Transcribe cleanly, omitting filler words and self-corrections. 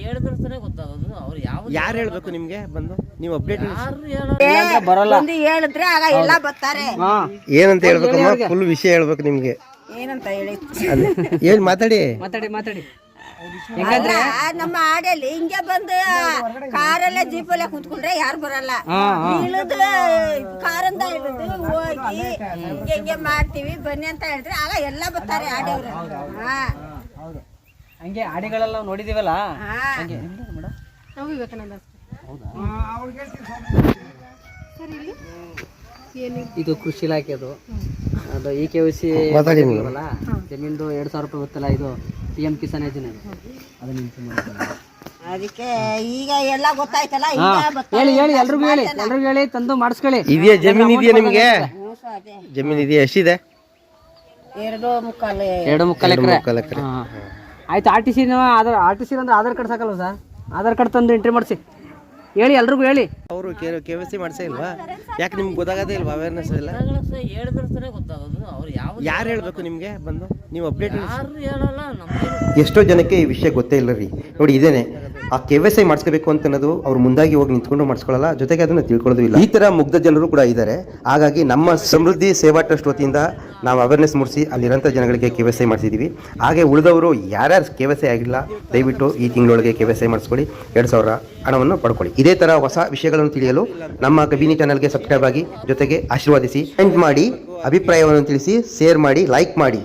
ಹೇಳಿದ್ರೆ ಗೊತ್ತಾಗೋದು. ಅವ್ರು ಯಾರು ಹೇಳ್ಬೇಕು ನಿಮ್ಗೆ ಬಂದು ನೀವು ಅಪ್ಡೇಟ್ ಬರಲ್ಲ ಹೇಳಿದ್ರೆ ಆಗ ಎಲ್ಲ ಬರ್ತಾರೆ. ಏನಂತ ಹೇಳ್ಬೇಕಮ್ಮ? ಫುಲ್ ವಿಷಯ ಹೇಳ್ಬೇಕು ನಿಮ್ಗೆ. ಏನಂತ ಹೇಳಿ ಏನ್ ಮಾತಾಡಿ ನಮ್ಮ ಆಡಲ್ಲಿ ಹಿಂಗೆ ಬಂದು ಕಾರಲ್ಲೇ ಜೀಪಲ್ಲೇ ಕುತ್ಕೊಂಡ್ರೆ ಯಾರು ಬರಲ್ಲ. ಇಳಿದು ಕಾರಿಂದ ಇಳಿದು ಹೋಗಿ ಹಿಂಗೆ ಮಾಡ್ತೀವಿ ಬನ್ನಿ ಅಂತ ಹೇಳಿದ್ರೆ ಆಗ ಎಲ್ಲ ಬರ್ತಾರೆ ಆಡೋರು. ಹಂಗೆ ಆಡಿಗಳೆಲ್ಲ ನೋಡಿದೀವಲ್ಲ. ಇದು ಕೃಷಿ ಇಲಾಖೆದು ಅದು EKYC ಜಮೀನ್ದು 2,000 ರೂಪಾಯಿ ಗೊತ್ತಲ್ಲ, ಇದು PM ಕಿಸಾನ್ ಯೋಜನೆ. ಅದಕ್ಕೆ ಈಗ ಎಲ್ಲ ಗೊತ್ತಾಯ್ತಲ್ಲ. ಹೇಳಿ ಎಲ್ರಿಗೂ ಹೇಳಿ ತಂದು ಮಾಡಿಸ್ಕೊಳ್ಳಿ. ಇದೆಯಾ ಜಮೀನ್? ಇದೆಯಾ ನಿಮ್ಗೆ ಜಮೀನ್? ಇದೆಯಾ? ಎಷ್ಟಿದೆ? 2.25 ಎಕರೆ. ಆಯ್ತು. RTC ಅಂದ್ರೆ ಆಧಾರ್ ಕಾರ್ಡ್ ಸಾಕಲ್ವ ಸರ್? ಆಧಾರ್ ಕಾರ್ಡ್ ತಂದು ಎಂಟ್ರಿ ಮಾಡಿಸಿ. ಹೇಳಿ ಎಲ್ರಿಗೂ ಹೇಳಿ. ಅವರು KYC ಮಾಡ್ಸೇ ಇಲ್ವಾ? ಯಾಕೆ ನಿಮ್ಗೆ ಗೊತ್ತಾಗದೇ ಇಲ್ವಾ? ಅವೇರ್ನೆಸ್ ಇಲ್ಲ. ಹೇಳಿದ್ರೆ ಗೊತ್ತಾಗೋದು. ಅವ್ರು ಯಾರು ಹೇಳ್ಬೇಕು ನಿಮ್ಗೆ ಬಂದು ನೀವು ಅಪ್ಡೇಟ್? ಹೇಳಲ್ಲ. ಎಷ್ಟೋ ಜನಕ್ಕೆ ಈ ವಿಷಯ ಗೊತ್ತೇ ಇಲ್ಲ ರೀ. ನೋಡಿ ಇದೇನೆ ಆ KYC ಮಾಡಿಸ್ಕೋಬೇಕು ಅಂತ ಅನ್ನೋದು ಅವ್ರು ಮುಂದಾಗಿ ಹೋಗಿ ನಿಂತ್ಕೊಂಡು ಮಾಡಿಸ್ಕೊಳ್ಳಲ್ಲ, ಜೊತೆಗೆ ಅದನ್ನು ತಿಳ್ಕೊಳ್ಳೋದು ಇಲ್ಲ. ಈ ತರ ಮುಗ್ಧ ಜನರು ಕೂಡ ಇದ್ದಾರೆ. ಹಾಗಾಗಿ ನಮ್ಮ ಸಮೃದ್ಧಿ ಸೇವಾ ಟ್ರಸ್ಟ್ ವತಿಯಿಂದ ನಾವು ಅವೇರ್ನೆಸ್ ಮೂಡಿಸಿ ಅಲ್ಲಿರೋಂಥ ಜನಗಳಿಗೆ KYC ಮಾಡಿಸಿದ್ದೀವಿ. ಹಾಗೆ ಉಳಿದವರು ಯಾರ್ಯಾರು KYC ಆಗಿಲ್ಲ ದಯವಿಟ್ಟು ಈ ತಿಂಗಳೊಳಗೆ KYC ಮಾಡಿಸ್ಕೊಳ್ಳಿ. 2,000 ಹಣವನ್ನು ಪಡ್ಕೊಳ್ಳಿ. ಇದೇ ತರ ಹೊಸ ವಿಷಯಗಳನ್ನು ತಿಳಿಯಲು ನಮ್ಮ ಕಬಿನಿ ಚಾನಲ್ಗೆ ಸಬ್ಸ್ಕ್ರೈಬ್ ಆಗಿ, ಜೊತೆಗೆ ಆಶೀರ್ವಾದಿಸಿ, ಕಮೆಂಟ್ ಮಾಡಿ, ಅಭಿಪ್ರಾಯವನ್ನು ತಿಳಿಸಿ, ಶೇರ್ ಮಾಡಿ, ಲೈಕ್ ಮಾಡಿ.